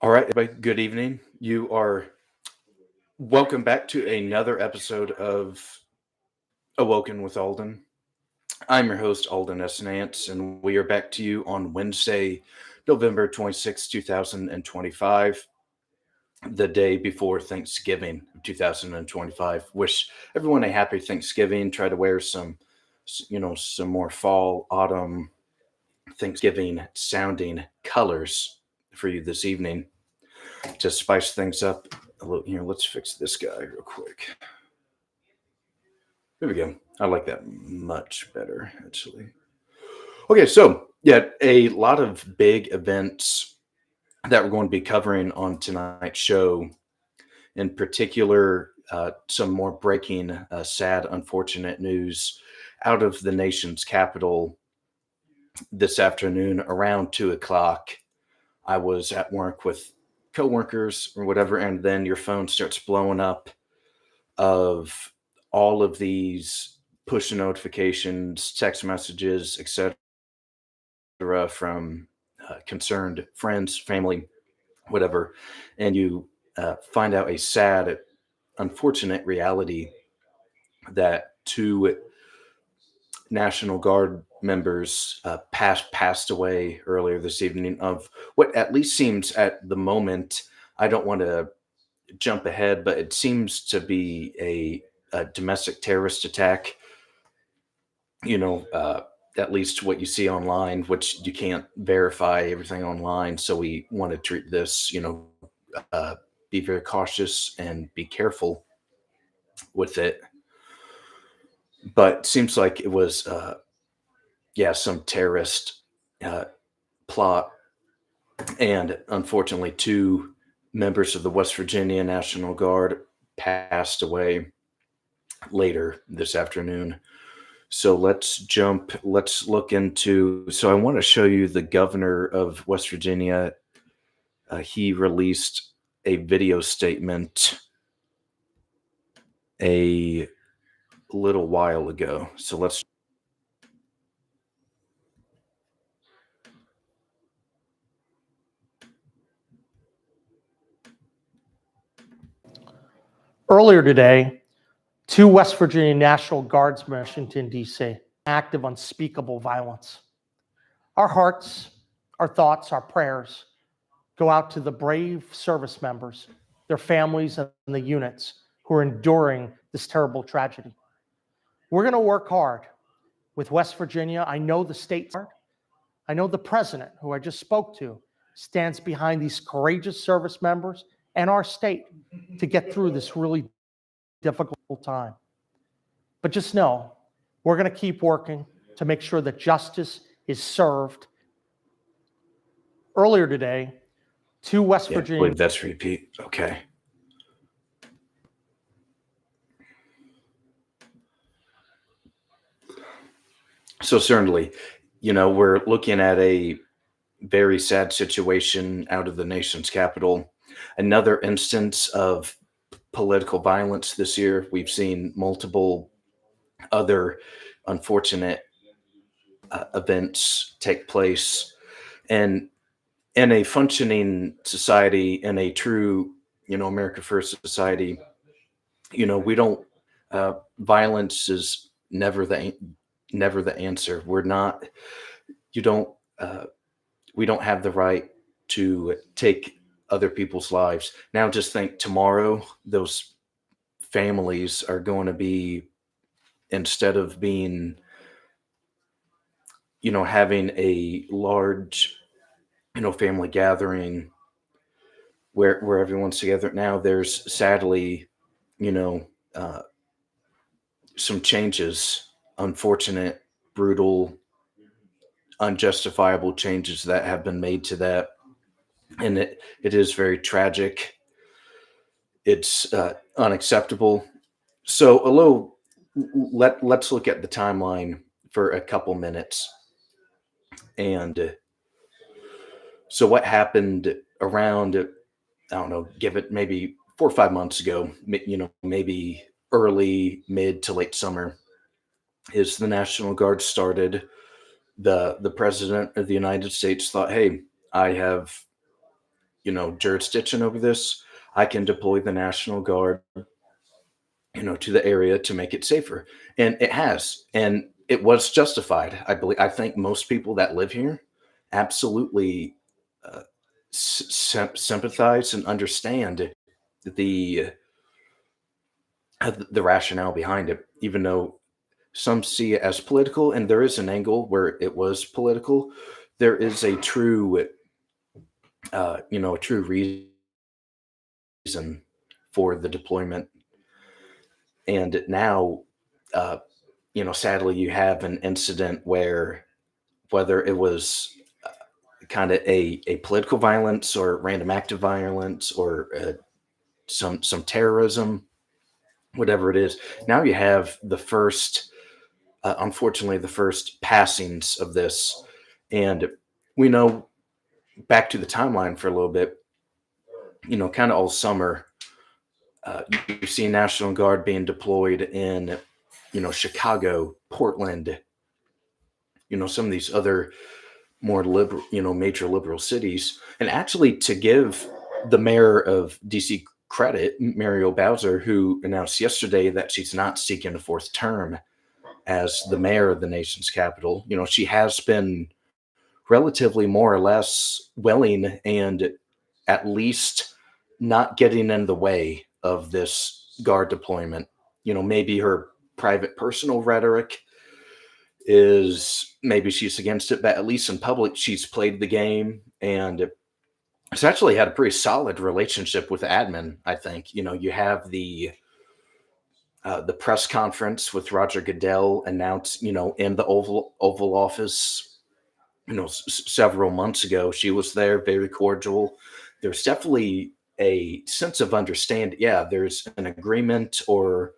All right, everybody, good evening. You are welcome back to another episode of Awoken with Aulden. I'm your host, Aulden S. Nance, and we are back to you on Wednesday, November 26, 2025, the day before Thanksgiving of 2025. Wish everyone a happy Thanksgiving. Try to wear some more fall, autumn, Thanksgiving sounding colors for you this evening to spice things up a little. Here, let's fix this guy real quick. There we go. I like that much better, actually. Okay, so yeah, a lot of big events that we're going to be covering on tonight's show. In particular, some more breaking, sad, unfortunate news out of the nation's capital this afternoon around 2 o'clock. I was at work with coworkers or whatever, and then your phone starts blowing up of all of these push notifications, text messages, etc., from concerned friends, family, whatever, and you find out a sad, unfortunate reality that two National Guard members passed away earlier this evening of what at least seems at the moment. I don't want to jump ahead, but it seems to be a domestic terrorist attack. At least what you see online, which you can't verify everything online. So we want to treat this, be very cautious and be careful with it. But it seems like it was, some terrorist plot. And unfortunately, two members of the West Virginia National Guard passed away later this afternoon. So let's look into. So I want to show you the governor of West Virginia. He released a video statement a little while ago. So let's. Earlier today, two West Virginia National Guardsmen in Washington, D.C., act of unspeakable violence. Our hearts, our thoughts, our prayers go out to the brave service members, their families, and the units who are enduring this terrible tragedy. We're going to work hard with West Virginia. I know the state, I know the president, who I just spoke to, stands behind these courageous service members and our state to get through this really difficult time. But just know, we're going to keep working to make sure that justice is served. Earlier today, two West Virginia... I believe that's repeat. Okay. So certainly, we're looking at a very sad situation out of the nation's capital. Another instance of political violence this year. We've seen multiple other unfortunate events take place. And in a functioning society, in a true, America First society, we don't, violence is never the answer. We don't have the right to take other people's lives. Now just think tomorrow, those families are going to be, instead of being, having a large, family gathering where everyone's together. Now there's sadly, some changes, unfortunate, brutal, unjustifiable changes that have been made to that. And it is very tragic. It's unacceptable. So let's look at the timeline for a couple minutes. And so what happened around, I don't know, give it maybe 4 or 5 months ago, maybe early, mid to late summer, is the National Guard started the president of the United States thought, hey, I have, jurisdiction over this. I can deploy the National Guard, to the area to make it safer. And it has. And it was justified. I think most people that live here absolutely uh, sympathize and understand the the rationale behind it, even though some see it as political, and there is an angle where it was political. There is a true, a true reason for the deployment. And now, uh, sadly, you have an incident where whether it was kind of a political violence or random act of violence or some terrorism, whatever it is. Now you have the first, unfortunately, the first passings of this, and we know back to the timeline for a little bit. Kind of all summer, you see National Guard being deployed in, Chicago, Portland, some of these other more liberal, major liberal cities. And actually, to give the mayor of DC credit, Muriel Bowser, who announced yesterday that she's not seeking a fourth term as the mayor of the nation's capital, she has been relatively more or less willing and at least not getting in the way of this guard deployment. Maybe her private personal rhetoric is maybe she's against it, but at least in public, she's played the game and it's actually had a pretty solid relationship with admin. I think, you have the press conference with Roger Goodell announced, in the Oval Office, several months ago. She was there, very cordial. There's definitely a sense of understanding. Yeah, there's an agreement, or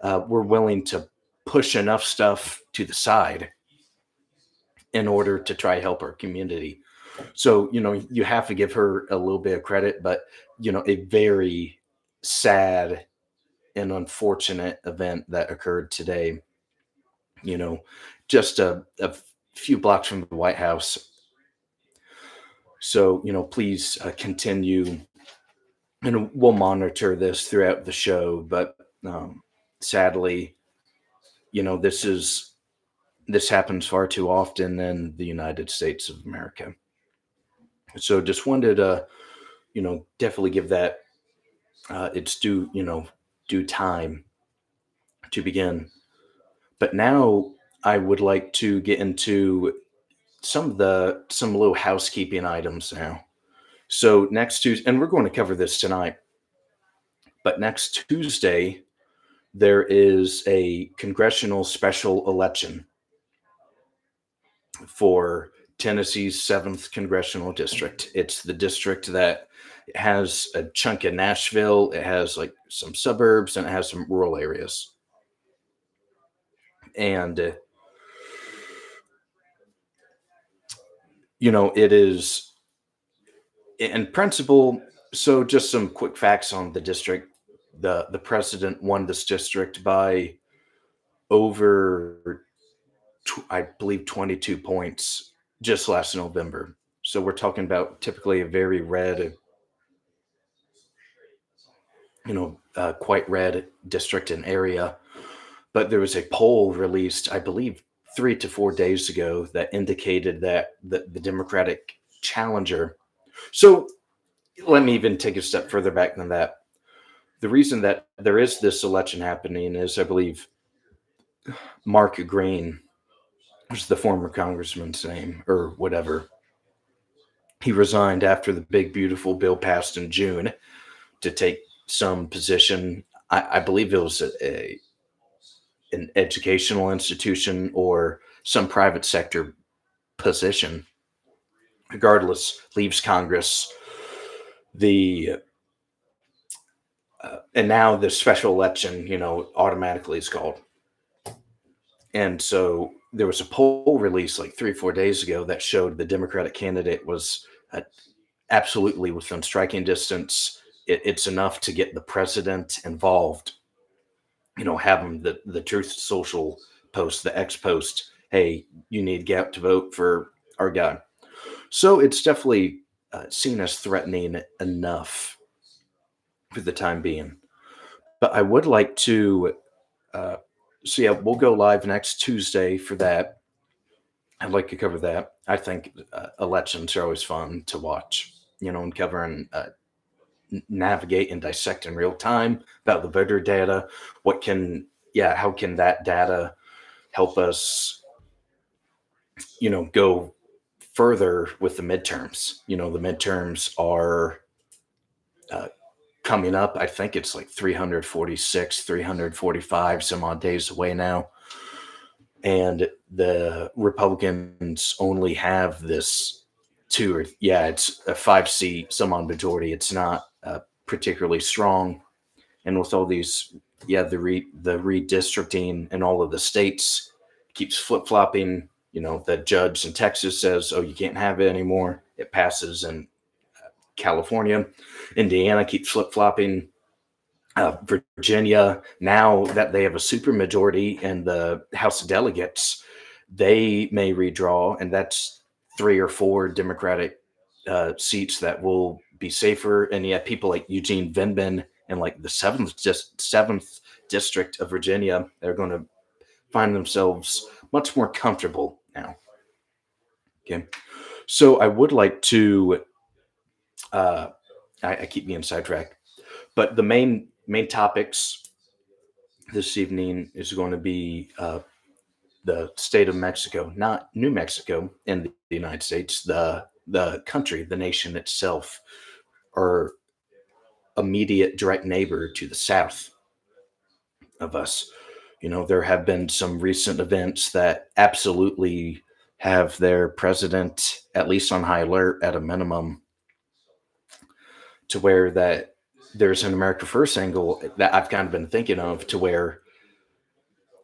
we're willing to push enough stuff to the side in order to try help our community. So, you have to give her a little bit of credit, but, a very sad and unfortunate event that occurred today, you know, just a few blocks from the White House. So, please continue, and we'll monitor this throughout the show. But sadly, this happens far too often in the United States of America. So, just wanted to, definitely give that its due time to begin. But now I would like to get into some little housekeeping items now. So next Tuesday, and we're going to cover this tonight, but next Tuesday, there is a congressional special election for Tennessee's 7th Congressional District. It's the district that has a chunk of Nashville, it has like some suburbs, and it has some rural areas. And, it is in principle. So just some quick facts on the district. The president won this district by over, I believe, 22 points just last November. So we're talking about typically a very red, quite red district and area. But there was a poll released, I believe, 3 to 4 days ago that indicated that the Democratic challenger. So let me even take a step further back than that. The reason that there is this election happening is, I believe, Mark Green, which is the former congressman's name or whatever, he resigned after the big, beautiful bill passed in June to take some position. I believe it was an educational institution or some private sector position. Regardless, leaves Congress. And now the special election, automatically is called. And so there was a poll released like 3 or 4 days ago that showed the Democratic candidate was absolutely within striking distance. It's enough to get the president involved. Have him, the Truth Social post, the X post hey, you need to get out to vote for our guy. So it's definitely seen as threatening enough for the time being. But I would like to, uh, so yeah, we'll go live next Tuesday for that. I'd like to cover that. I think elections are always fun to watch, and covering, navigate and dissect in real time about the voter data. How can that data help us, go further with the midterms? The midterms are uh, coming up. I think it's like 346, 345 some odd days away now. And the Republicans only have this it's a 5 seat, some odd majority. It's not particularly strong. And with all these, the redistricting in all of the states keeps flip flopping. The judge in Texas says, "Oh, you can't have it anymore." It passes in California. Indiana keeps flip flopping. Virginia, now that they have a supermajority in the House of Delegates, they may redraw, and that's 3 or 4 Democratic seats that will be safer. And yet, people like Eugene Vindman in like the seventh district of Virginia, they're going to find themselves much more comfortable now. Okay, so I would like to. I keep being sidetracked, but the main topics this evening is going to be the state of Mexico, not New Mexico in the United States, the country, the nation itself, our immediate direct neighbor to the south of us. There have been some recent events that absolutely have their president at least on high alert at a minimum, to where that there's an America First angle that I've kind of been thinking of, to where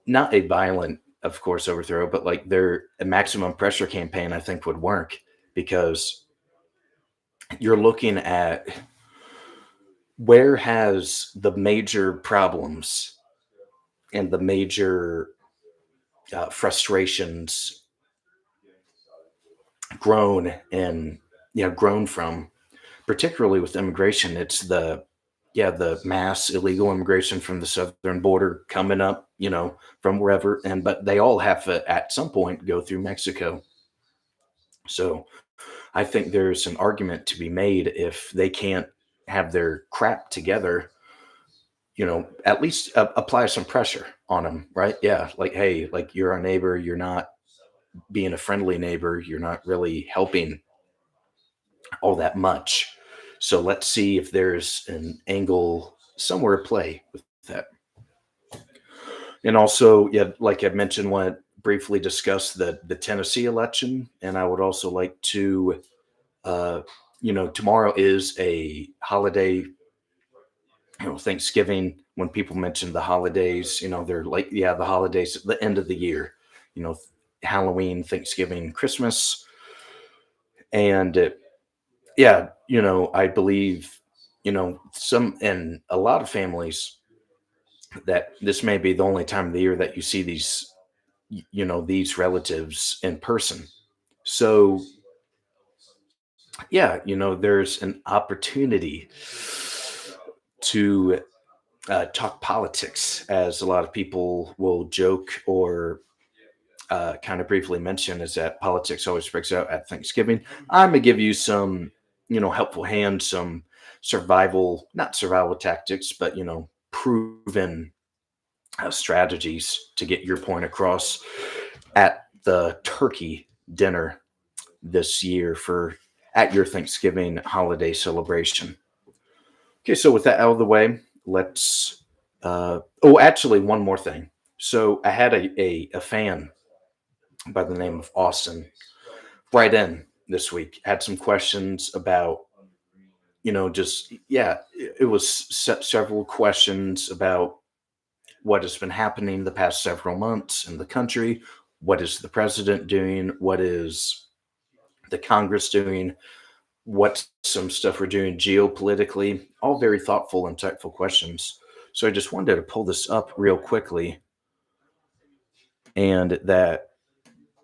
not a violent, of course, overthrow, but like a maximum pressure campaign, I think would work, because you're looking at where has the major problems and the major frustrations grown from, particularly with immigration. It's the mass illegal immigration from the southern border coming up, from wherever, but they all have to at some point go through Mexico. So I think there's an argument to be made, if they can't have their crap together, at least apply some pressure on them, right? Yeah, like, hey, like, you're our neighbor, you're not being a friendly neighbor, you're not really helping all that much. So let's see if there's an angle somewhere at play with that. And also, yeah, like I mentioned, want to briefly discuss the Tennessee election, and I would also like to, tomorrow is a holiday. Thanksgiving. When people mention the holidays, they're like, yeah, the holidays at the end of the year. Halloween, Thanksgiving, Christmas, and I believe, some in a lot of families, that this may be the only time of the year that you see these relatives in person. So yeah, there's an opportunity to talk politics, as a lot of people will joke or kind of briefly mention, is that politics always breaks out at Thanksgiving. I'm gonna give you some, helpful hands, some not survival tactics, but proven strategies to get your point across at the turkey dinner this year at your Thanksgiving holiday celebration. Okay, so with that out of the way, let's. Actually, one more thing. So I had a fan by the name of Austin write in this week. Had some questions about, just it was several questions about what has been happening the past several months in the country. What is the president doing? What is the Congress doing? What some stuff we're doing geopolitically? All very thoughtful and insightful questions. So I just wanted to pull this up real quickly, and that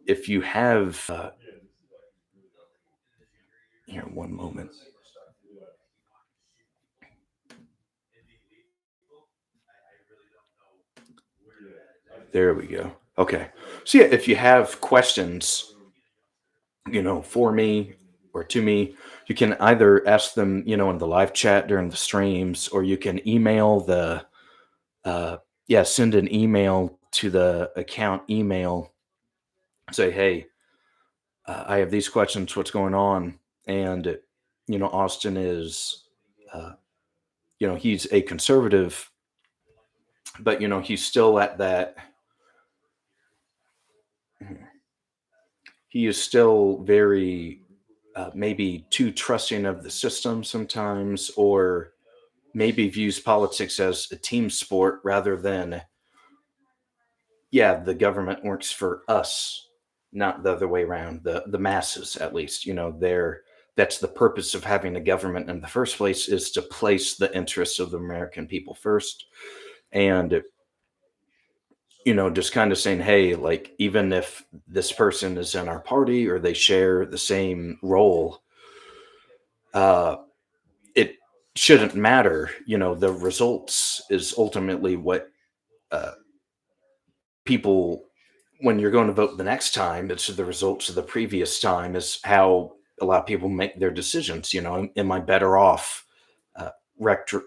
if you have, here, one moment. There we go. Okay. So yeah, if you have questions, for me or to me, you can either ask them, in the live chat during the streams, or you can email send an email to the account email, say, hey, I have these questions, what's going on? And, Austin is, uh, he's a conservative, but, he's still at that, he is still very, maybe too trusting of the system sometimes, or maybe views politics as a team sport rather than, yeah, the government works for us, not the other way around, the masses, at least. That's the purpose of having a government in the first place, is to place the interests of the American people first. And, just kind of saying, hey, like, even if this person is in our party or they share the same role, uh, it shouldn't matter. The results is ultimately what, uh, people, when you're going to vote the next time, it's the results of the previous time, is how a lot of people make their decisions. Am I better off? Uh, retro,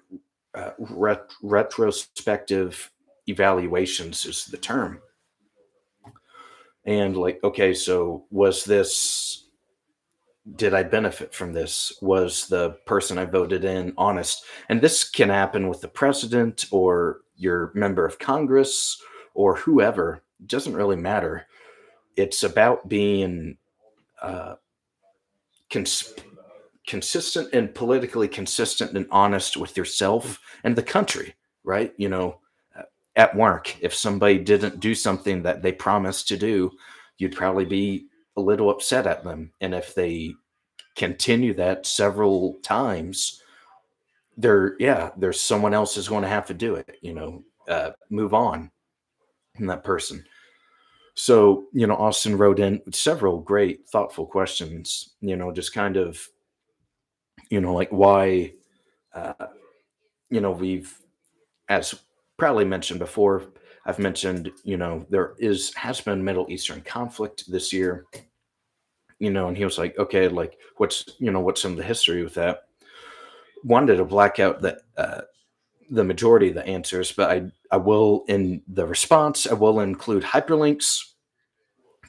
retrospective evaluations is the term. And like, okay, so did I benefit from this? Was the person I voted in honest? And this can happen with the president or your member of Congress or whoever. It doesn't really matter. It's about being, uh, cons- consistent and politically consistent and honest with yourself and the country, right? Uh, at work, if somebody didn't do something that they promised to do, you'd probably be a little upset at them. And if they continue that several times, there's someone else is going to have to do it, move on from that person. So, Austin wrote in several great, thoughtful questions, just kind of, like why, uh, we've, as probably mentioned before, I've mentioned, has been Middle Eastern conflict this year, and he was like, okay, like what's some of the history with that? Wanted to black out the majority of the answers, but I will, in the response, I will include hyperlinks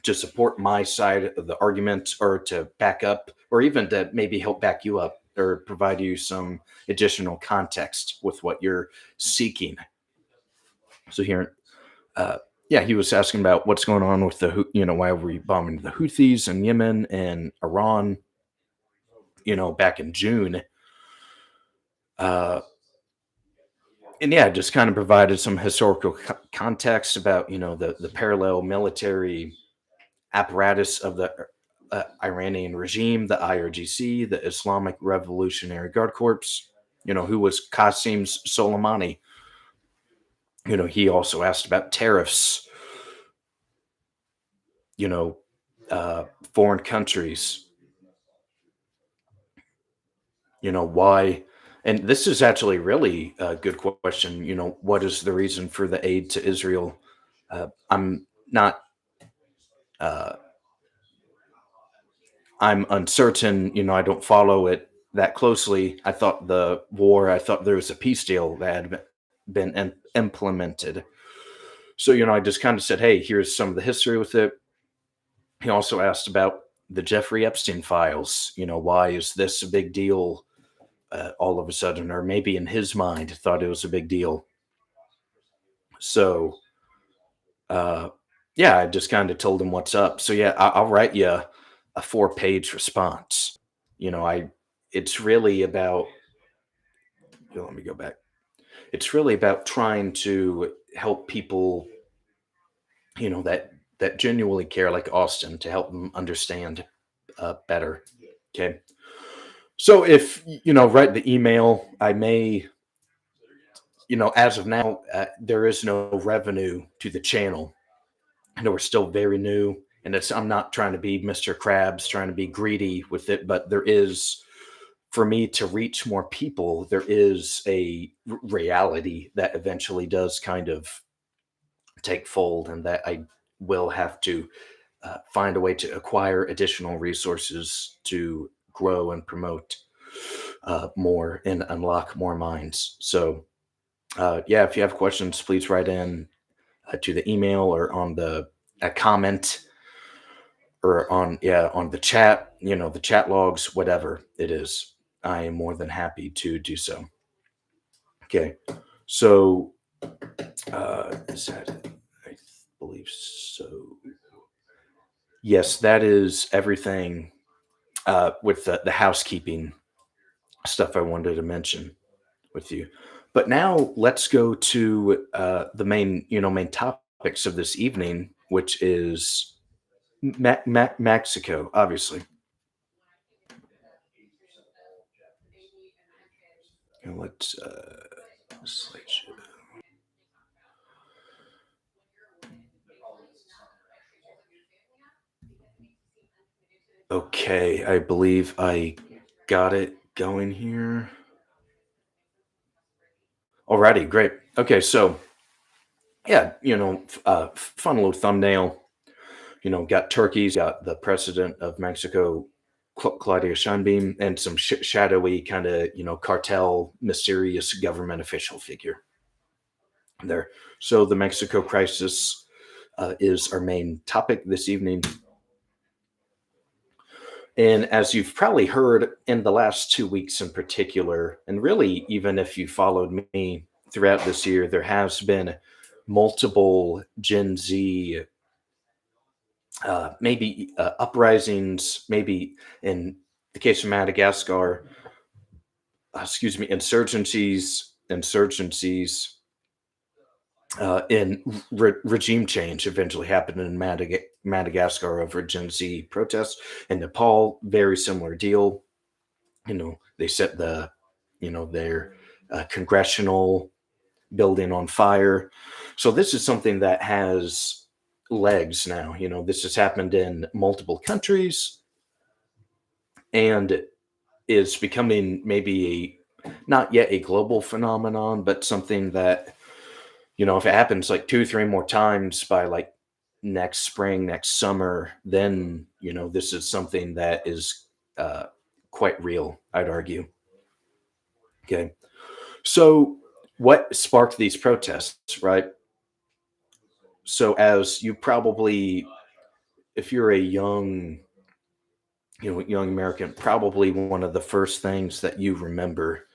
to support my side of the argument, or to back up, or even to maybe help back you up, or provide you some additional context with what you're seeking. So here, uh, yeah, he was asking about what's going on with why are we bombing the Houthis in Yemen and Iran, back in June. Uh, and yeah, just kind of provided some historical context about, the parallel military apparatus of the Iranian regime, the IRGC, the Islamic Revolutionary Guard Corps, who was Qasim Soleimani. He also asked about tariffs, you know, foreign countries, why. And this is actually really a good question. What is the reason for the aid to Israel? I'm not, uh, I'm uncertain. I don't follow it that closely. I thought I thought there was a peace deal that had been implemented. So, I just kind of said, hey, here's some of the history with it. He also asked about the Jeffrey Epstein files. Why is this a big deal all of a sudden? Or maybe in his mind, thought it was a big deal. So, uh, yeah, I just kind of told him what's up. So, yeah, I'll write you a 4-page response. It's really about, let me go back. It's really about trying to help people, that genuinely care, like Austin, to help them understand better. Okay. So if, write the email, I may, as of now, there is no revenue to the channel. I know we're still very new. And I'm not trying to be Mr. Krabs, trying to be greedy with it, but there is, for me to reach more people, there is a reality that eventually does kind of take fold, and that I will have to find a way to acquire additional resources to grow and promote more and unlock more minds. So, yeah, if you have questions, please write in to the email or on the comment or on the chat, the chat logs, whatever it is. I am more than happy to do so. Okay, so is that it? I believe so. Yes, that is everything with the housekeeping stuff I wanted to mention with you. But now let's go to the main topics of this evening, which is Mexico, obviously. And let's slideshow. Okay, I believe I got it going here. Alrighty, great. Okay, so yeah, fun little thumbnail. Got turkeys, got the president of Mexico, Claudia Sheinbaum, and some shadowy kind of, cartel, mysterious government official figure there. So the Mexico crisis is our main topic this evening. And as you've probably heard in the last 2 weeks in particular, and really even if you followed me throughout this year, there has been multiple Gen Z maybe uprisings, maybe in the case of Madagascar, insurgencies, in regime change eventually happened in Madagascar over Gen Z protests. In Nepal, very similar deal. They set their congressional building on fire. So this is something that has legs now. This has happened in multiple countries and is becoming maybe not yet a global phenomenon, but something that, if it happens like 2 3 more times by like next spring, next summer, then, this is something that is quite real, I'd argue. Okay. So, what sparked these protests, right? So, as you probably, if you're a young American, probably one of the first things that you remember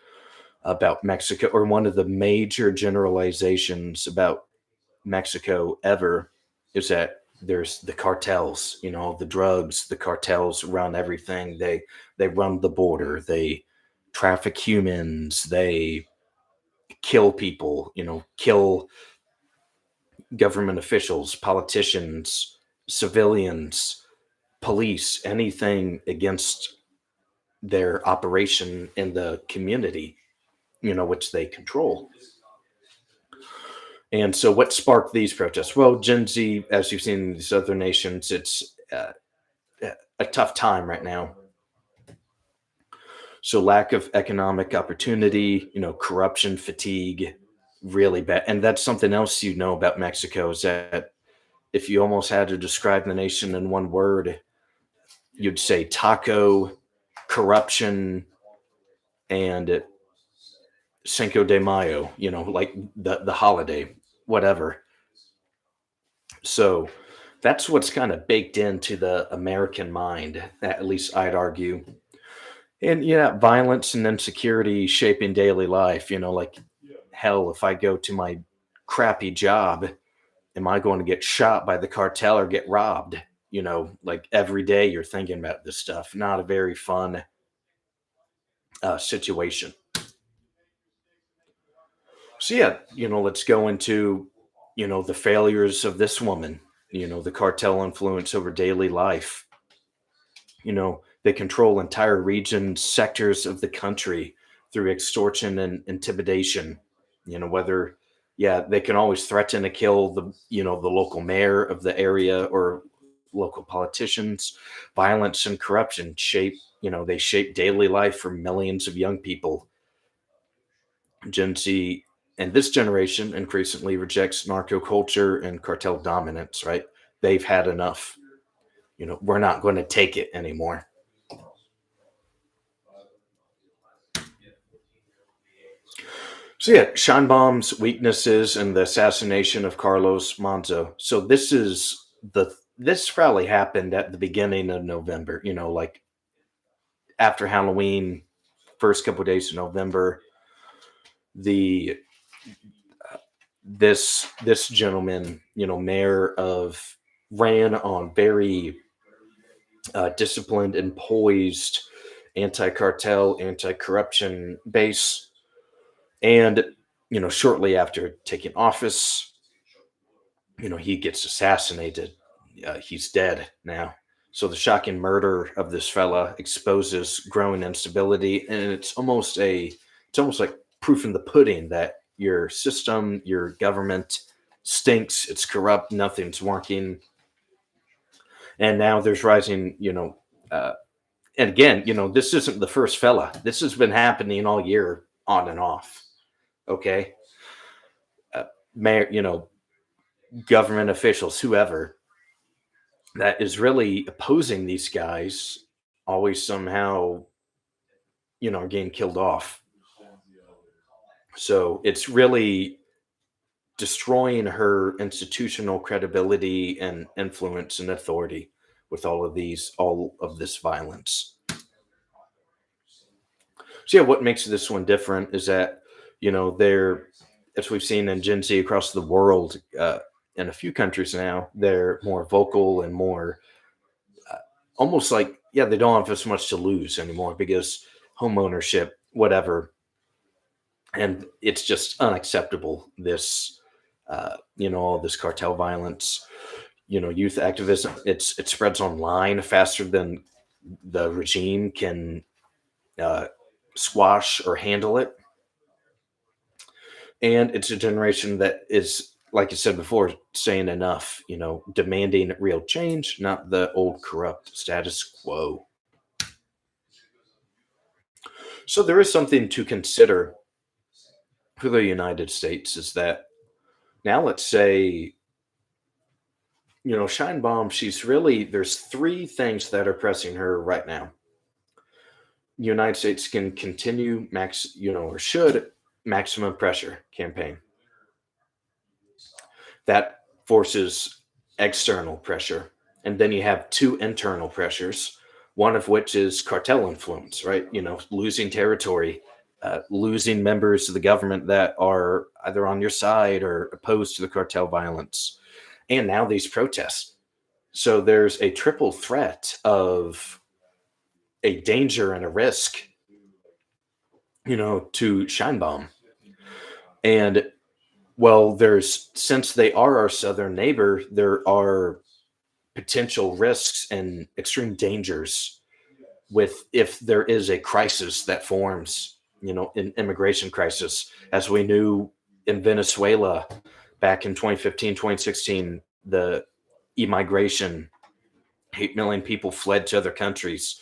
about Mexico, or one of the major generalizations about Mexico ever, is that there's the cartels, the drugs, the cartels run everything. They run the border, they traffic humans, they kill people, kill government officials, politicians, civilians, police, anything against their operation in the community, which they control. And so, what sparked these protests? Well, Gen Z, as you've seen in these other nations, it's a tough time right now. So, lack of economic opportunity, corruption, fatigue, really bad. And that's something else about Mexico, is that if you almost had to describe the nation in one word, you'd say taco, corruption, and Cinco de Mayo, like the holiday, whatever. So that's what's kind of baked into the American mind, at least I'd argue. And yeah, violence and insecurity shaping daily life, like hell, if I go to my crappy job, am I going to get shot by the cartel or get robbed? Like every day you're thinking about this stuff. Not a very fun situation. So yeah, let's go into, the failures of this woman, the cartel influence over daily life. They control entire regions, sectors of the country through extortion and intimidation. Whether, yeah, they can always threaten to kill the local mayor of the area, or local politicians. Violence and corruption they shape daily life for millions of young people. Gen Z and this generation increasingly rejects narco culture and cartel dominance, right? They've had enough. We're not going to take it anymore. So yeah, Scheinbaum's weaknesses and the assassination of Carlos Manzo. So this rally happened at the beginning of November. Like after Halloween, first couple of days of November. The this gentleman, mayor of ran on very disciplined and poised anti-cartel, anti-corruption base, and shortly after taking office, he gets assassinated. He's dead now. So the shocking murder of this fella exposes growing instability, and it's almost like proof in the pudding that your system, your government stinks. It's corrupt. Nothing's working. And now there's rising, and again, this isn't the first fella. This has been happening all year, on and off. Okay, mayor, government officials, whoever that is really opposing these guys, always somehow, getting killed off. So it's really destroying her institutional credibility and influence and authority with all of this violence. So yeah, what makes this one different is that, they're, as we've seen in Gen Z across the world, in a few countries now, they're more vocal and more almost like, yeah, they don't have as much to lose anymore because home ownership, whatever. And it's just unacceptable. All this cartel violence, youth activism, it spreads online faster than the regime can squash or handle it. And it's a generation that is, like I said before, saying enough, demanding real change, not the old corrupt status quo. So there is something to consider for the United States is that now let's say, Scheinbaum, there's three things that are pressing her right now. The United States can continue or should maximum pressure campaign. That forces external pressure. And then you have two internal pressures, one of which is cartel influence, right? Losing territory, losing members of the government that are either on your side or opposed to the cartel violence. And now these protests. So there's a triple threat of a danger and a risk, to Scheinbaum. And well, since they are our southern neighbor, there are potential risks and extreme dangers if there is a crisis that forms, an immigration crisis, as we knew in Venezuela back in 2015, 2016, the immigration, 8 million people fled to other countries,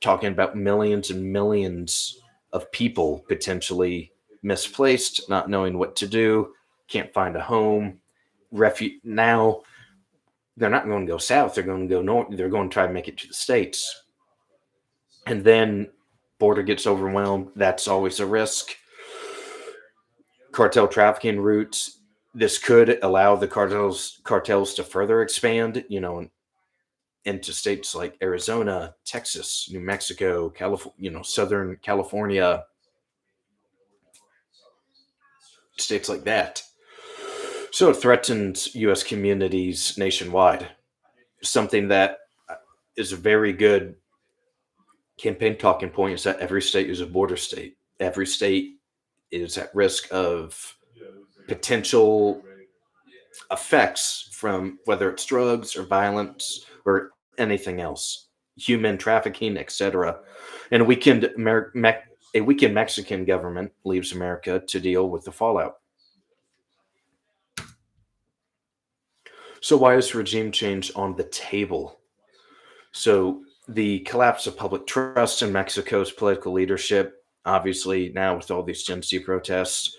talking about millions and millions of people potentially misplaced, not knowing what to do, can't find a home. Now they're not going to go south, they're going to go north, they're going to try to make it to the States. And then border gets overwhelmed. That's always a risk. Cartel trafficking routes. This could allow the cartels to further expand, into states like Arizona, Texas, New Mexico, California, Southern California, states like that. So it threatens U.S. communities nationwide. Something that is a very good campaign talking point is that every state is a border state. Every state is at risk of potential effects from whether it's drugs or violence or anything else, human trafficking, etc. And a weakened Mexican government leaves America to deal with the fallout. So why is regime change on the table? So the collapse of public trust in Mexico's political leadership, obviously now with all these Gen Z protests,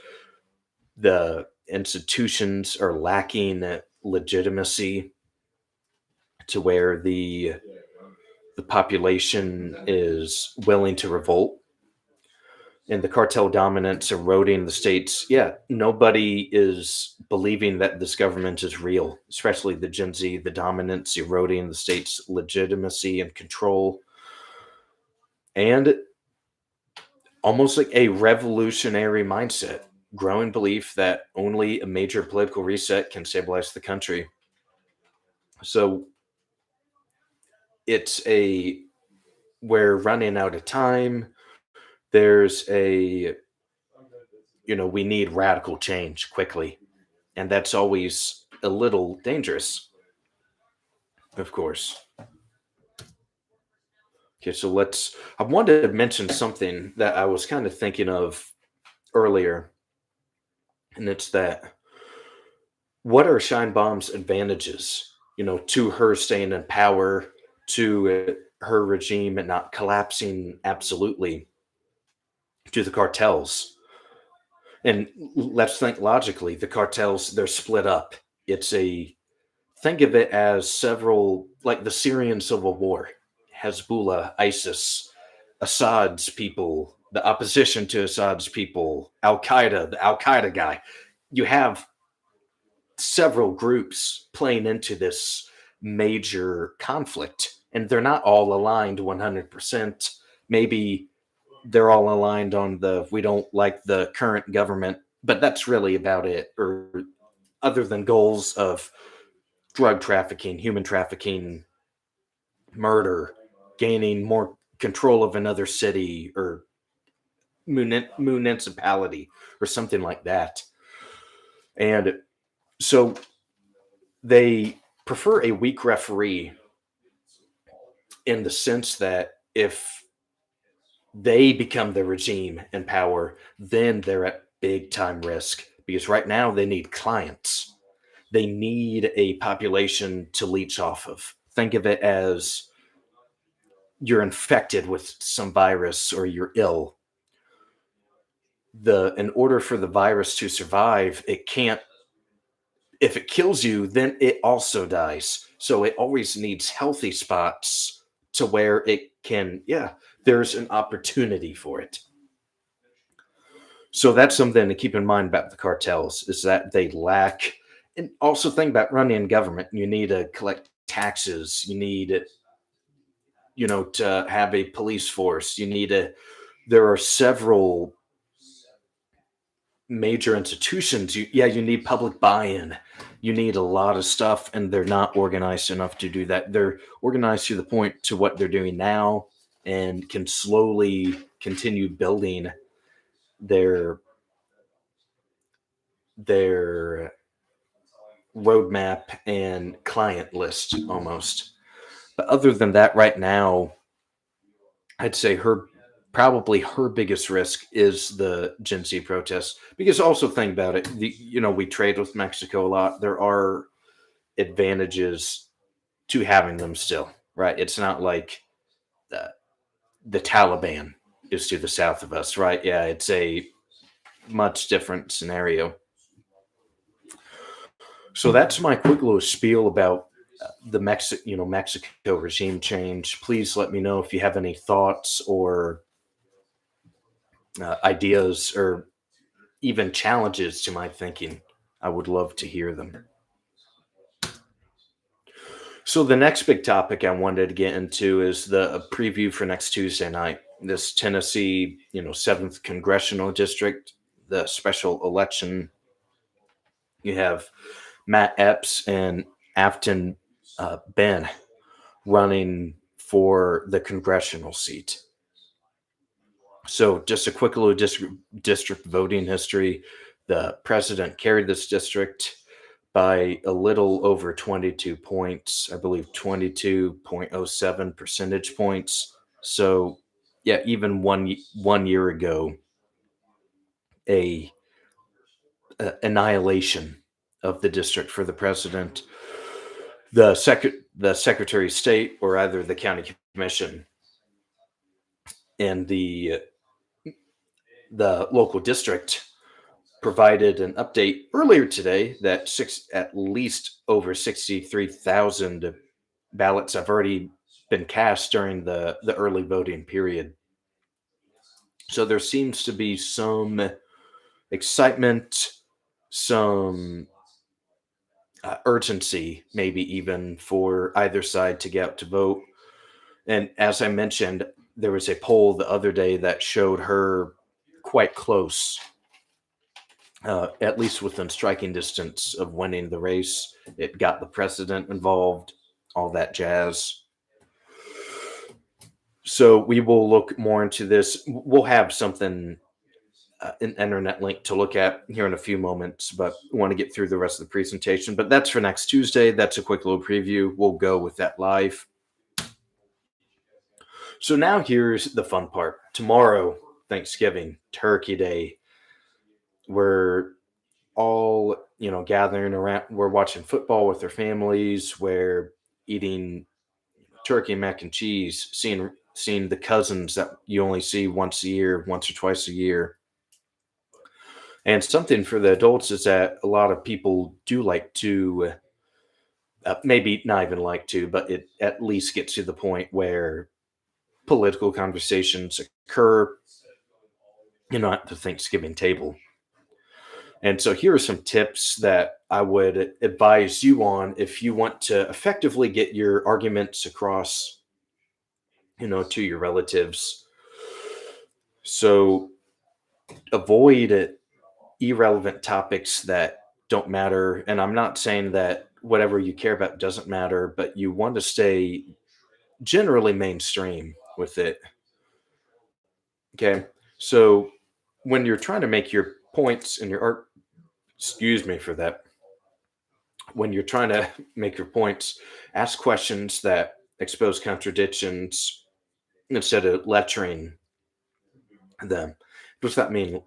the institutions are lacking legitimacy to where the population is willing to revolt, and the cartel dominance eroding the states. Yeah, nobody is believing that this government is real, especially the Gen Z, the dominance eroding the state's legitimacy and control, and almost like a revolutionary mindset, growing belief that only a major political reset can stabilize the country. So it's a we're running out of time. There's a we need radical change quickly, and that's always a little dangerous, of course. Okay, so I wanted to mention something that I was kind of thinking of earlier, and it's that what are Scheinbaum's advantages, to her staying in power, to her regime and not collapsing absolutely, to the cartels? And let's think logically. The cartels, they're split up. It's a Think of it as several, like the Syrian civil war, Hezbollah, ISIS, Assad's people, the opposition to Assad's people, Al Qaeda, the Al Qaeda guy. You have several groups playing into this major conflict, and they're not all aligned 100%. Maybe they're all aligned on we don't like the current government, but that's really about it. Or other than goals of drug trafficking, human trafficking, murder, gaining more control of another city or municipality or something like that. And so they prefer a weak referee in the sense that if they become the regime in power, then they're at big time risk because right now they need clients. They need a population to leech off of. Think of it as you're infected with some virus or you're ill. In order for the virus to survive, it can't if it kills you, then it also dies. So it always needs healthy spots to where it can, yeah, there's an opportunity for it. So that's something to keep in mind about the cartels is that they lack, and also think about running government. You need to collect taxes. You need, to have a police force. There are several major institutions. You need public buy-in. You need a lot of stuff, and they're not organized enough to do that. They're organized to the point to what they're doing now and can slowly continue building their their roadmap and client list almost. But other than that, right now, I'd say probably her biggest risk is the Gen Z protests. Because also think about it, we trade with Mexico a lot. There are advantages to having them still, right? It's not like the Taliban is to the south of us, right? Yeah, it's a much different scenario. So that's my quick little spiel about the Mexico regime change. Please let me know if you have any thoughts or ideas or even challenges to my thinking. I would love to hear them. So the next big topic I wanted to get into is the preview for next Tuesday night. This Tennessee, 7th Congressional District, the special election. You have Matt Epps and Aftyn Behn running for the congressional seat. So just a quick little district voting history. The president carried this district by a little over 22 points, I believe 22.07 percentage points. So yeah, even one year ago, a annihilation of the district for the president. the Secretary of State or either the county commission and the local district provided an update earlier today that at least over 63,000 ballots have already been cast during the early voting period. So there seems to be some excitement, some urgency, maybe even for either side to get out to vote. And as I mentioned, there was a poll the other day that showed her quite close, at least within striking distance of winning the race. It got the president involved, all that jazz. So we will look more into this. We'll have something, an internet link to look at here in a few moments, but we want to get through the rest of the presentation. But that's for next Tuesday. That's a quick little preview. We'll go with that live. So now here's the fun part. Tomorrow, Thanksgiving, Turkey Day, we're all, gathering around. We're watching football with our families. We're eating turkey and mac and cheese, seeing the cousins that you only see once or twice a year. And something for the adults is that a lot of people do like to, maybe not even like to, but it at least gets to the point where political conversations occur, at the Thanksgiving table. And so here are some tips that I would advise you on if you want to effectively get your arguments across, to your relatives. So avoid irrelevant topics that don't matter. And I'm not saying that whatever you care about doesn't matter, but you want to stay generally mainstream with it. Okay. So when you're trying to make your points in your art, excuse me for that. When you're trying to make your points, ask questions that expose contradictions instead of lecturing them. What does that mean?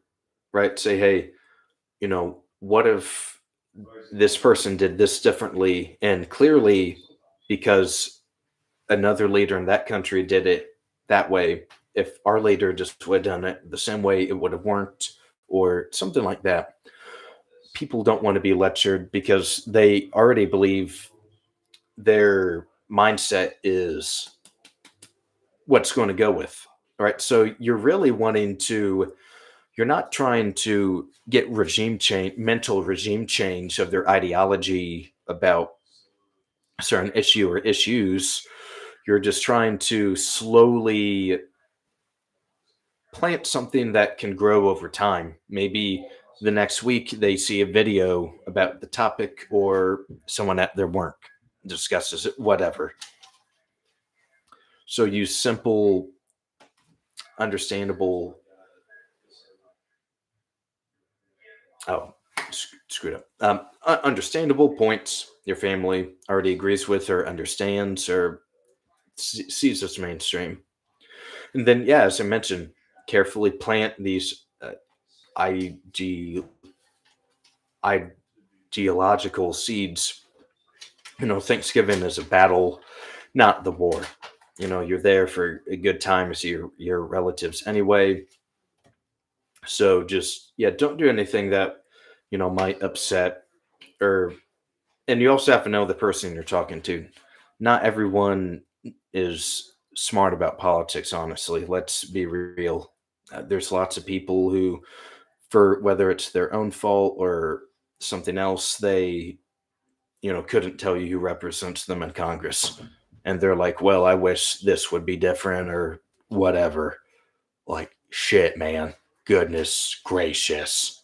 Right? Say, hey, what if this person did this differently? And clearly, because another leader in that country did it that way, if our leader just would have done it the same way, it would have worked, or something like that. People don't want to be lectured because they already believe their mindset is what's going to go with. All right. So you're not trying to get mental regime change of their ideology about a certain issue or issues. You're just trying to slowly plant something that can grow over time. Maybe the next week they see a video about the topic or someone at their work discusses it, whatever. So use simple, understandable. Oh, screwed up. Understandable points your family already agrees with or understands or sees as mainstream. And then, yeah, as I mentioned, carefully plant these ideological seeds. Thanksgiving is a battle, not the war. You're there for a good time to see your relatives anyway. So just, don't do anything that, might upset and you also have to know the person you're talking to. Not everyone is smart about politics, honestly. Let's be real. There's lots of people who, for whether it's their own fault or something else, they, couldn't tell you who represents them in Congress. And they're like, well, I wish this would be different or whatever. Like, shit, man. Goodness gracious.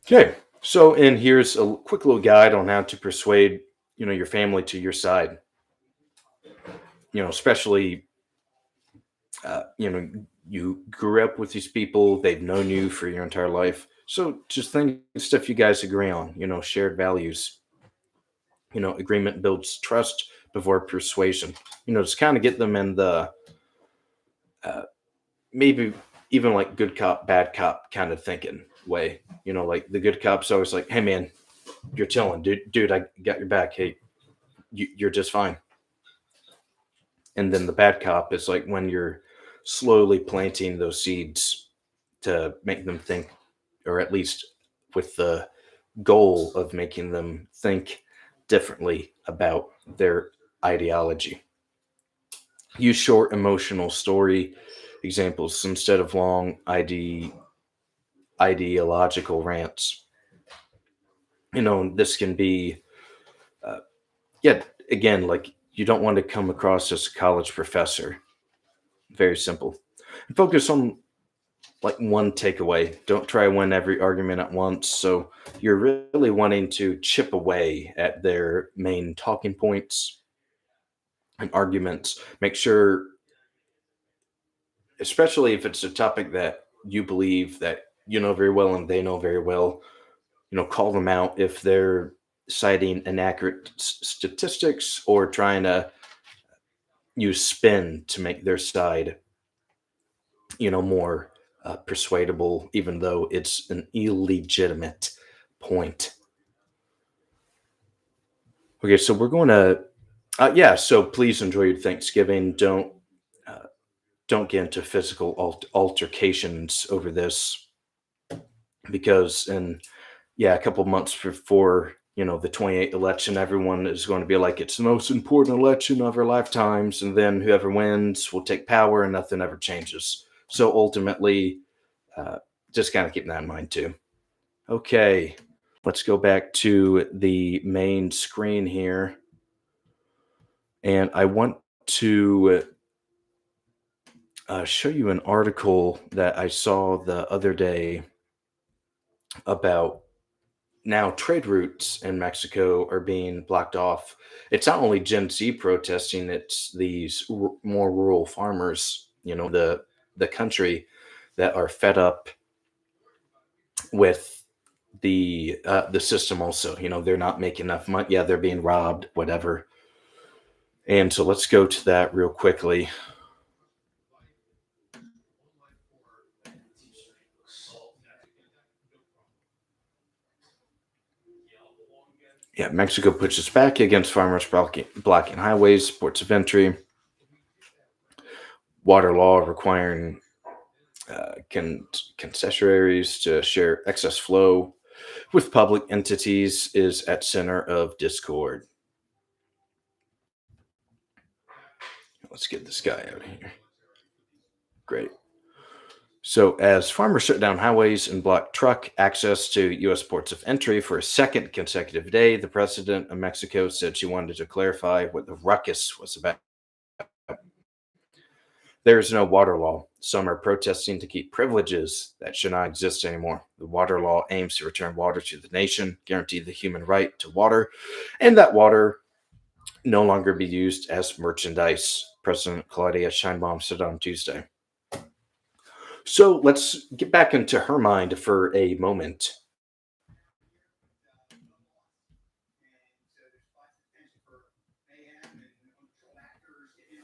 Okay. So, and here's a quick little guide on how to persuade, your family to your side. Especially, you grew up with these people, they've known you for your entire life. So just think of stuff you guys agree on, shared values. Agreement builds trust before persuasion. Just kind of get them in the maybe even like good cop, bad cop kind of thinking way. Like the good cop's always like, hey man, you're telling, dude, I got your back. Hey, you're just fine. And then the bad cop is like when you're slowly planting those seeds to make them think, or at least with the goal of making them think differently about their ideology. Use short emotional story examples instead of long ideological rants. This can be, uh, yeah, again, like you don't want to come across as a college professor. Very simple. And focus on like one takeaway. Don't try to win every argument at once. So you're really wanting to chip away at their main talking points and arguments. Make sure, especially if it's a topic that you believe that you know very well and they know very well, call them out if they're citing inaccurate statistics or trying to use spin to make their side, more persuadable, even though it's an illegitimate point. Okay, so we're going to, yeah. So please enjoy your Thanksgiving. Don't get into physical altercations over this, because a couple months before the 28th election, everyone is going to be like, it's the most important election of our lifetimes, and then whoever wins will take power and nothing ever changes. So ultimately, just kind of keep that in mind too. Okay, let's go back to the main screen here, and I want to show you an article that I saw the other day about now trade routes in Mexico are being blocked off. It's not only Gen Z protesting, it's these more rural farmers, the country, that are fed up with the system also. They're not making enough money. Yeah, they're being robbed, whatever. And so let's go to that real quickly. Yeah, Mexico pushes back against farmers blocking highways, ports of entry. Water law requiring concessionaires to share excess flow with public entities is at center of discord. Let's get this guy out of here. Great. So, as farmers shut down highways and block truck access to U.S. ports of entry for a second consecutive day, the president of Mexico said she wanted to clarify what the ruckus was about. There is no water law. Some are protesting to keep privileges that should not exist anymore. The water law aims to return water to the nation, guarantee the human right to water, and that water no longer be used as merchandise, President Claudia Sheinbaum said on Tuesday. So let's get back into her mind for a moment.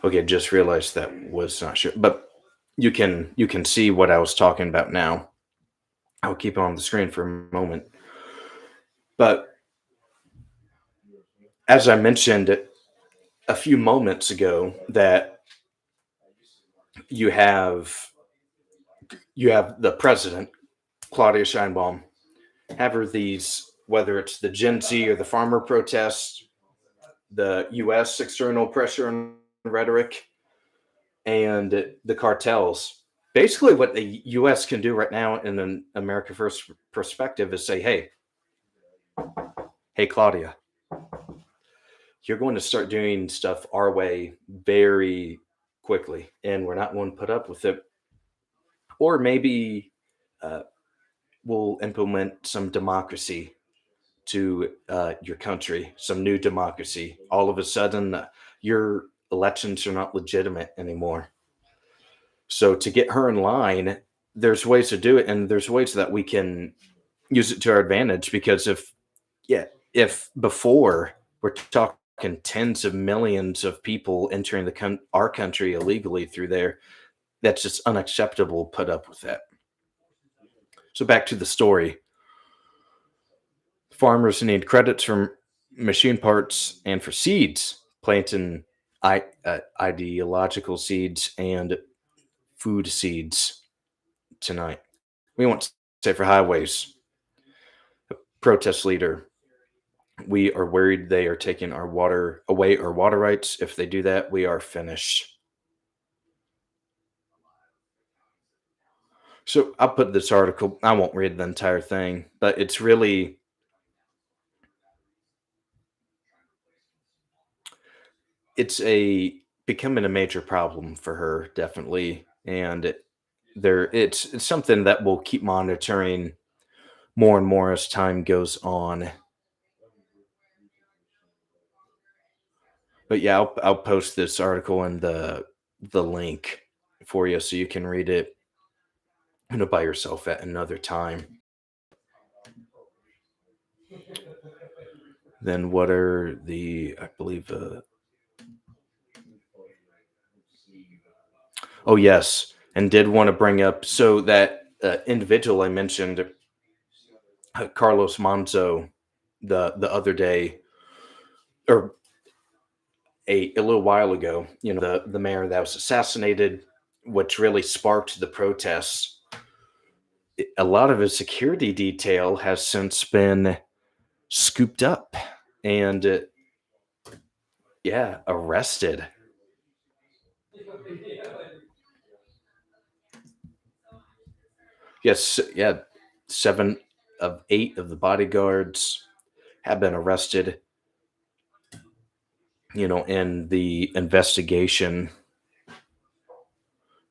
Okay, just realized that was not sure, but you can see what I was talking about now. I'll keep it on the screen for a moment. But as I mentioned a few moments ago, that you have the president, Claudia Sheinbaum, have her these, whether it's the Gen Z or the farmer protests, the U.S. external pressure and rhetoric, and the cartels. Basically, what the U.S. can do right now in an America First perspective is say, hey, Claudia, you're going to start doing stuff our way very quickly, and we're not going to put up with it. Or maybe we'll implement some democracy to your country, some new democracy. All of a sudden, your elections are not legitimate anymore. So to get her in line, there's ways to do it, and there's ways that we can use it to our advantage. Because if before we're talking tens of millions of people entering our country illegally through there, that's just unacceptable. Put up with that. So back to the story. Farmers need credits from machine parts and for seeds, planting ideological seeds and food seeds tonight. We want safer highways. Protest leader. We are worried they are taking our water away, our water rights. If they do that, we are finished. So I'll put this article, I won't read the entire thing, but it's really, it's becoming a major problem for her, definitely. And it's something that we'll keep monitoring more and more as time goes on. But yeah, I'll post this article in the link for you so you can read it, by yourself at another time. Then what are I believe, oh yes, and did want to bring up, so that individual I mentioned, Carlos Manzo, the other day, or a little while ago, the mayor that was assassinated, which really sparked the protests. A lot of his security detail has since been scooped up and yeah, arrested. Yes, yeah, 7 of 8 of the bodyguards have been arrested, in the investigation.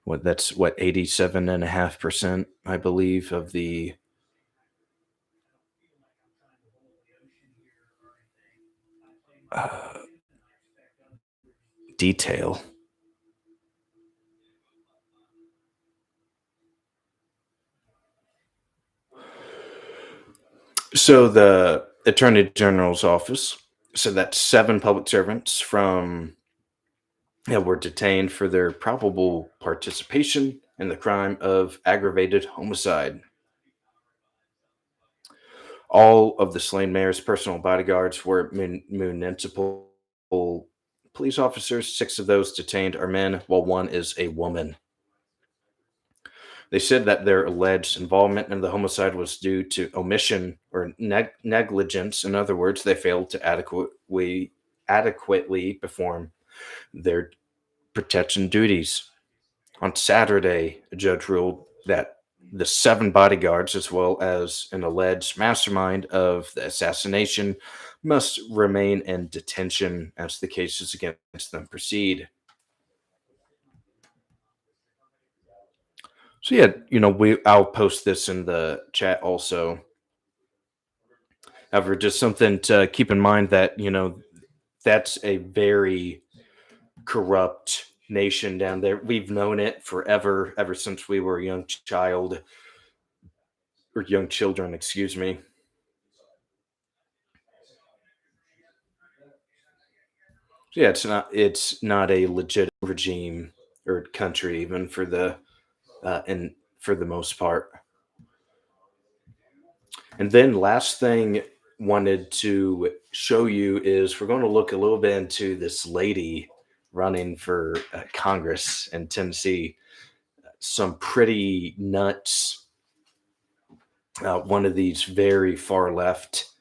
What 87.5%, I believe, of the uh, detail. So the Attorney General's office said that 7 public servants were detained for their probable participation in the crime of aggravated homicide. All of the slain mayor's personal bodyguards were municipal police officers. 6 of those detained are men, while 1 is a woman. They said that their alleged involvement in the homicide was due to omission or negligence. In other words, they failed to adequately perform their protection duties. On Saturday, a judge ruled that the 7 bodyguards, as well as an alleged mastermind of the assassination, must remain in detention as the cases against them proceed. So yeah, I'll post this in the chat also. However, just something to keep in mind that, that's a very corrupt nation down there. We've known it forever, ever since we were a young child, or young children, excuse me. So yeah, it's not a legit regime or country, even for and for the most part. And then last thing wanted to show you is we're going to look a little bit into this lady running for Congress in Tennessee. Some pretty nuts. One of these very far left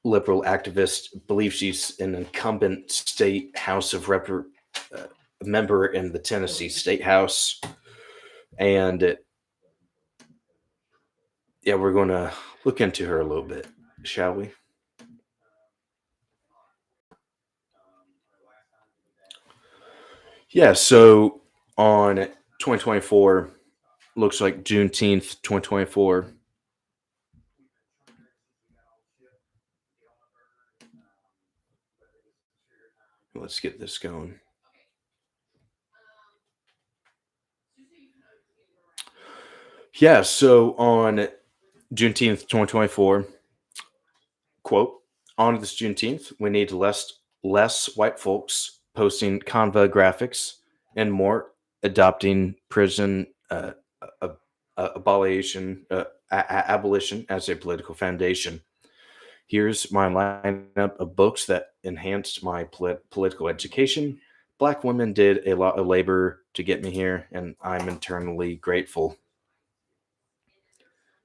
liberal activists believes she's an incumbent state House of member in the Tennessee State House, and yeah, we're going to look into her a little bit, shall we? Yeah, so on 2024, looks like Juneteenth 2024. Let's get this going. Yeah, so on Juneteenth 2024, quote, on this Juneteenth, we need less white folks posting Canva graphics and more adopting prison abolition, abolition as a political foundation. Here's my lineup of books that enhanced my political education. Black women did a lot of labor to get me here, and I'm eternally grateful.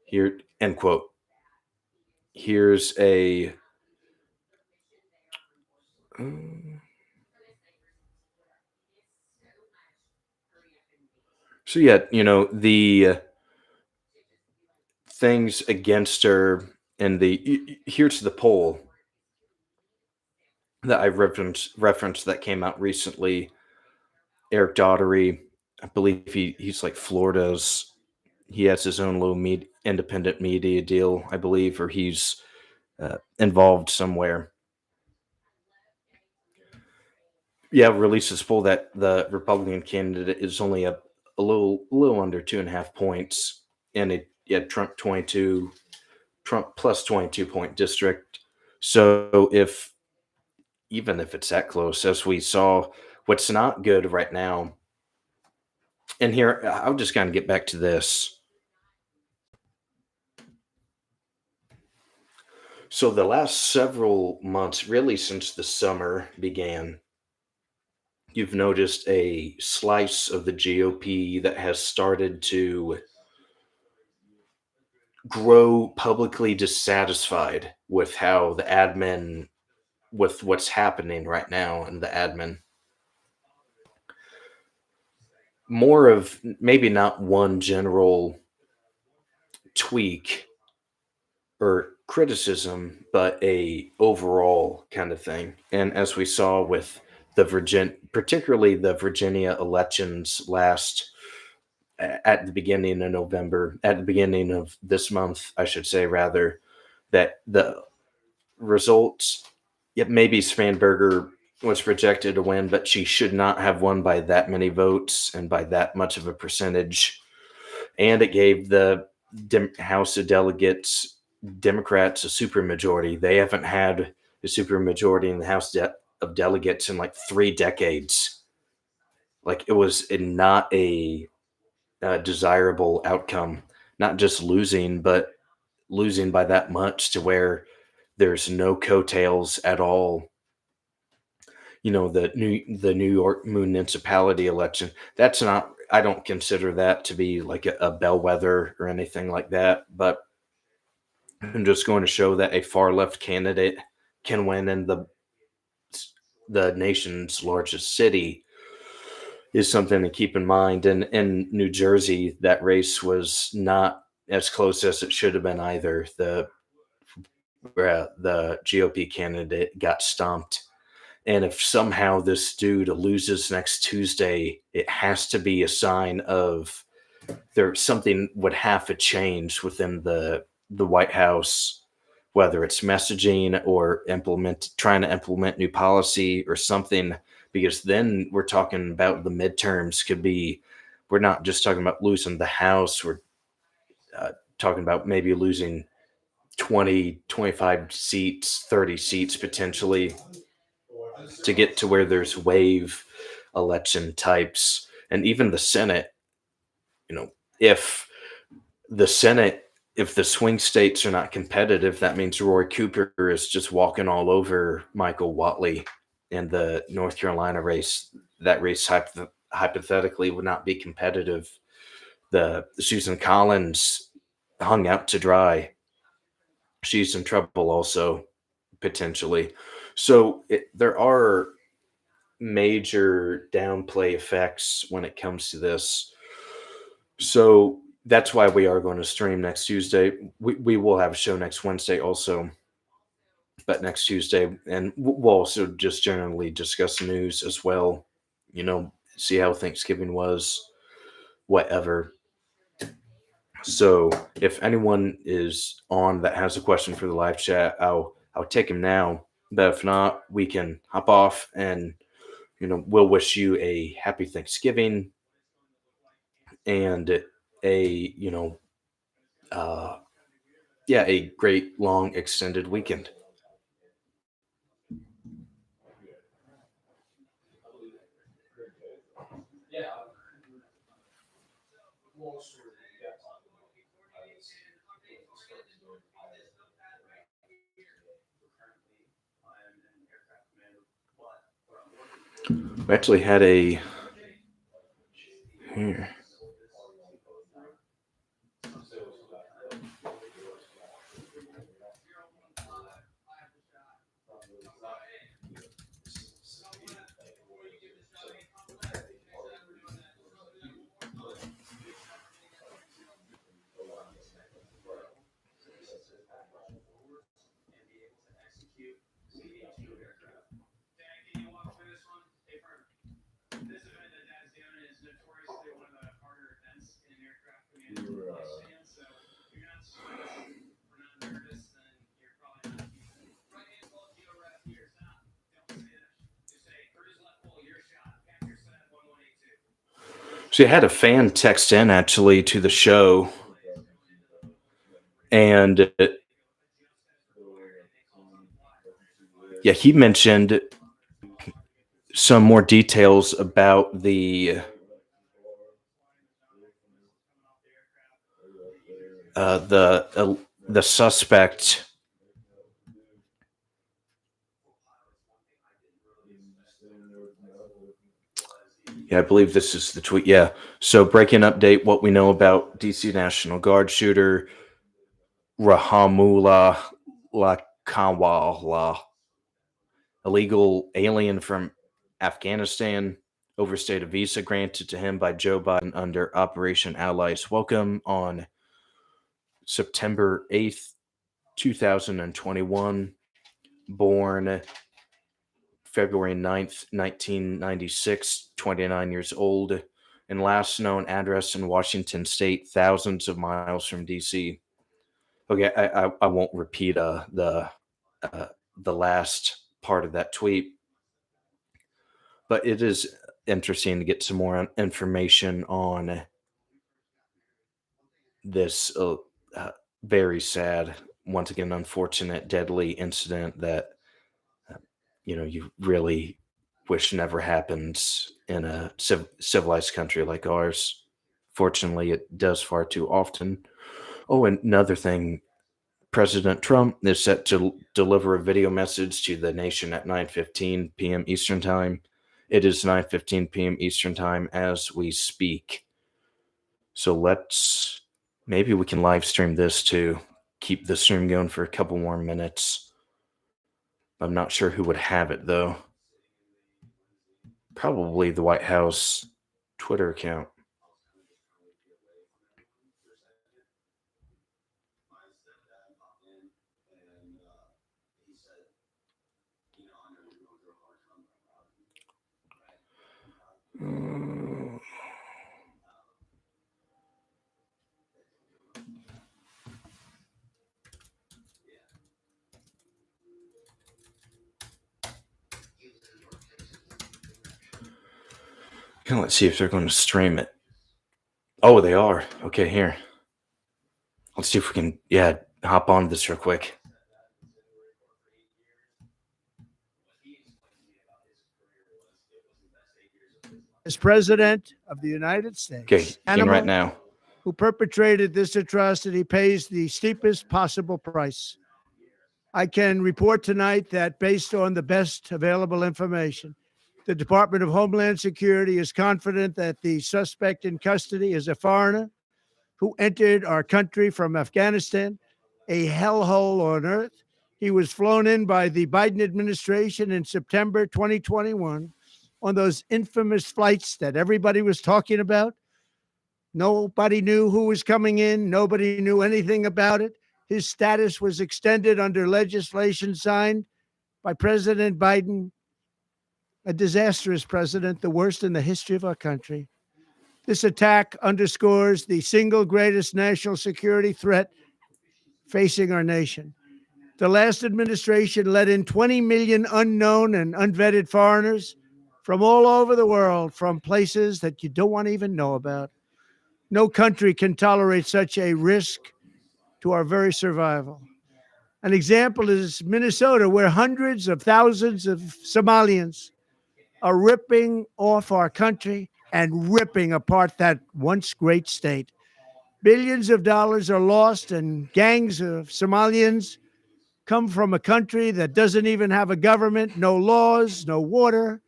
Here, end quote. Here's a. So, yeah, the things against her, and here's the poll that I referenced that came out recently. Eric Daugherty, I believe he's like Florida's. He has his own little independent media deal, I believe, or he's involved somewhere. Yeah, releases poll that the Republican candidate is only a little under 2.5 points, and it Trump plus 22 point district. So even if it's that close, as we saw, what's not good right now. And here, I'll just kind of get back to this. So the last several months, really since the summer began, you've noticed a slice of the GOP that has started to grow publicly dissatisfied with how the admin, with what's happening right now in the admin. More of maybe not one general tweak or criticism, but a overall kind of thing. And as we saw with particularly the Virginia elections at the beginning of November, at the beginning of this month, I should say, rather, that the results, yet maybe Spanberger was projected to win, but she should not have won by that many votes and by that much of a percentage. And it gave the House of Delegates Democrats a supermajority. They haven't had a supermajority in the House of Delegates in like 3 decades. Like, it was not a desirable outcome, not just losing, but losing by that much to where there's no coattails at all. The New York municipality election, that's not, I don't consider that to be like a bellwether or anything like that, but I'm just going to show that a far left candidate can win in the nation's largest city is something to keep in mind. And in New Jersey, that race was not as close as it should have been either. The GOP candidate got stomped. And if somehow this dude loses next Tuesday, it has to be a sign of something would have to change within the White House, whether it's messaging or trying to implement new policy or something, because then we're talking about the midterms we're not just talking about losing the House, we're talking about maybe losing 20, 25 seats, 30 seats potentially, to get to where there's wave election types. And even the Senate, if the Senate, if the swing states are not competitive, that means Roy Cooper is just walking all over Michael Whatley in the North Carolina race. That race hypothetically would not be competitive. The Susan Collins hung out to dry. She's in trouble also, potentially. So there are major downplay effects when it comes to this. So that's why we are going to stream next Tuesday. We will have a show next Wednesday also, but next Tuesday. And we'll also just generally discuss news as well, see how Thanksgiving was, whatever. So if anyone is on that has a question for the live chat, I'll take him now. But if not, we can hop off and, we'll wish you a happy Thanksgiving and uh, a great long extended weekend. We actually had a here. So you had a fan text in actually to the show, and yeah, he mentioned some more details about the suspect. Yeah, I believe this is the tweet. Yeah. So breaking update, what we know about DC National Guard shooter Rahamullah Lakawala, illegal alien from Afghanistan, overstayed a visa granted to him by Joe Biden under Operation Allies Welcome on September 8th, 2021, born February 9th, 1996, 29 years old, and last known address in Washington State, thousands of miles from DC. Okay, I won't repeat the last part of that tweet, but it is interesting to get some more information on this very sad, once again, unfortunate, deadly incident that you really wish never happens in a civilized country like ours. Fortunately, it does far too often. Oh, and another thing, President Trump is set to deliver a video message to the nation at 9:15 p.m. Eastern Time. It is 9:15 p.m. Eastern Time as we speak. So maybe we can live stream this to keep the stream going for a couple more minutes. I'm not sure who would have it, though. Probably the White House Twitter account. Let's see if they're going to stream it. Oh, they are. Okay, here. Let's see if we can, hop on this real quick. As President of the United States, Okay, right now. Who perpetrated this atrocity pays the steepest possible price. I can report tonight that based on the best available information, the Department of Homeland Security is confident that the suspect in custody is a foreigner who entered our country from Afghanistan, a hellhole on earth. He was flown in by the Biden administration in September 2021 on those infamous flights that everybody was talking about. Nobody knew who was coming in. Nobody knew anything about it. His status was extended under legislation signed by President Biden, a disastrous president, the worst in the history of our country. This attack underscores the single greatest national security threat facing our nation. The last administration let in 20 million unknown and unvetted foreigners from all over the world, from places that you don't want to even know about. No country can tolerate such a risk to our very survival. An example is Minnesota, where hundreds of thousands of Somalians are ripping off our country and ripping apart that once great state. Billions of dollars are lost, and gangs of Somalians come from a country that doesn't even have a government, no laws, no water,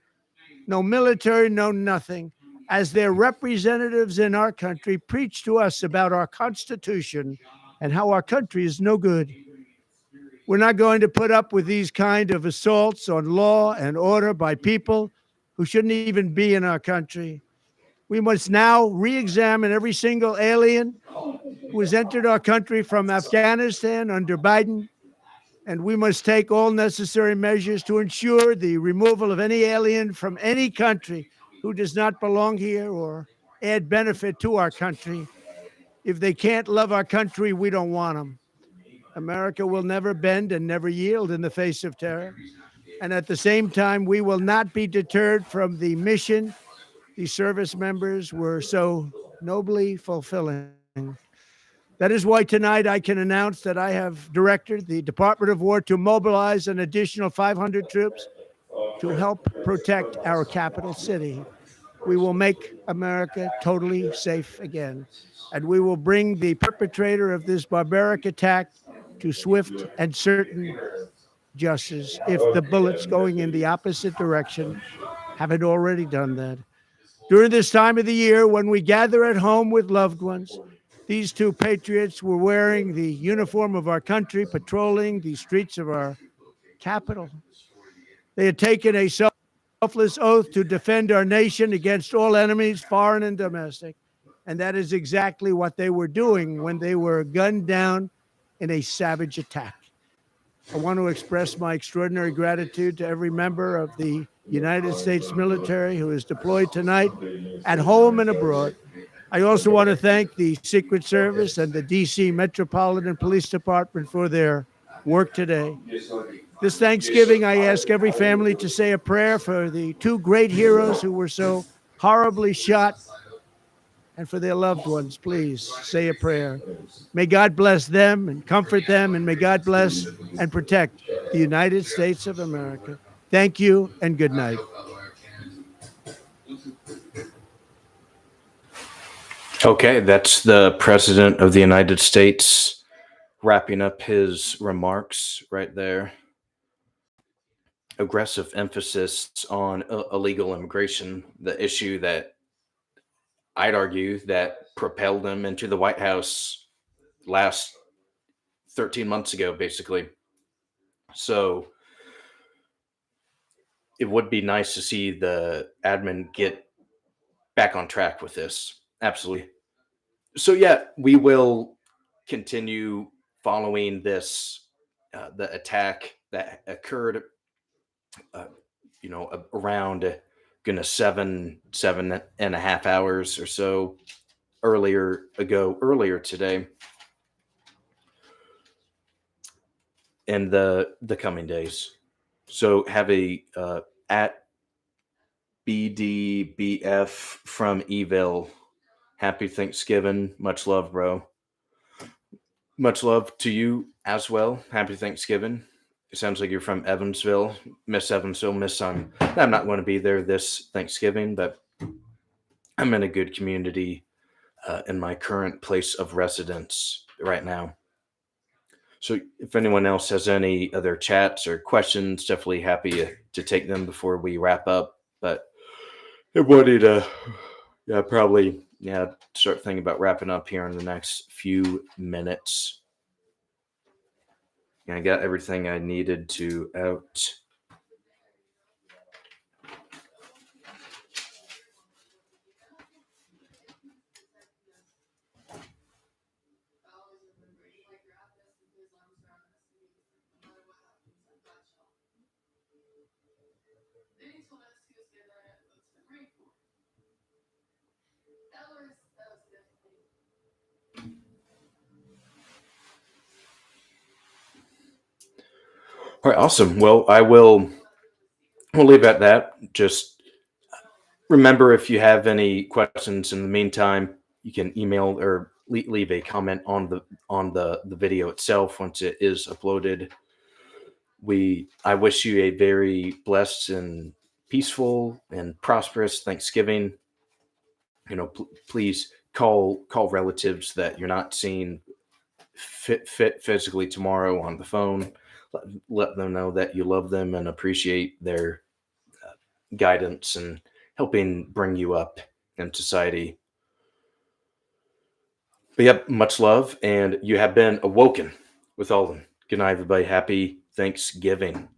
no military, no nothing. As their representatives in our country, preach to us about our Constitution and how our country is no good. We're not going to put up with these kind of assaults on law and order by people who shouldn't even be in our country. We must now re-examine every single alien who has entered our country from Afghanistan under Biden, and we must take all necessary measures to ensure the removal of any alien from any country who does not belong here or add benefit to our country. If they can't love our country, we don't want them. America will never bend and never yield in the face of terror. And at the same time, we will not be deterred from the mission these service members were so nobly fulfilling. That is why tonight I can announce that I have directed the Department of War to mobilize an additional 500 troops to help protect our capital city. We will make America totally safe again, and we will bring the perpetrator of this barbaric attack to swift and certain justice if the bullets going in the opposite direction haven't already done that. During this time of the year, when we gather at home with loved ones, these two patriots were wearing the uniform of our country, patrolling the streets of our capital. They had taken a selfless oath to defend our nation against all enemies, foreign and domestic. And that is exactly what they were doing when they were gunned down in a savage attack. I want to express my extraordinary gratitude to every member of the United States military who is deployed tonight at home and abroad. I also want to thank the Secret Service and the D.C. Metropolitan Police Department for their work today. This Thanksgiving, I ask every family to say a prayer for the two great heroes who were so horribly shot, and for their loved ones. Please say a prayer. May God bless them and comfort them, and may God bless and protect the United States of America. Thank you and good night. Okay, that's the President of the United States wrapping up his remarks right there. Aggressive emphasis on illegal immigration, the issue that I'd argue that propelled him into the White House last 13 months ago, basically. So it would be nice to see the admin get back on track with this. Absolutely. So yeah, we will continue following this, the attack that occurred, around seven and a half hours or so earlier today, in the coming days. So have a at BDBF from Evil. Happy Thanksgiving. Much love, bro. Much love to you as well. Happy Thanksgiving. It sounds like you're from Evansville. Miss Evansville. I'm not going to be there this Thanksgiving, but I'm in a good community in my current place of residence right now. So if anyone else has any other chats or questions, definitely happy to take them before we wrap up. But I wanted to probably start thinking about wrapping up here in the next few minutes. I got everything I needed to out. All right, awesome. Well, we'll leave it at that. Just remember, if you have any questions in the meantime, you can email or leave a comment on the video itself once it is uploaded. I wish you a very blessed and peaceful and prosperous Thanksgiving. Please call relatives that you're not seeing fit physically tomorrow on the phone. Let them know that you love them and appreciate their guidance and helping bring you up in society. But yep, much love, and you have been awoken with Aulden. Good night, everybody. Happy Thanksgiving.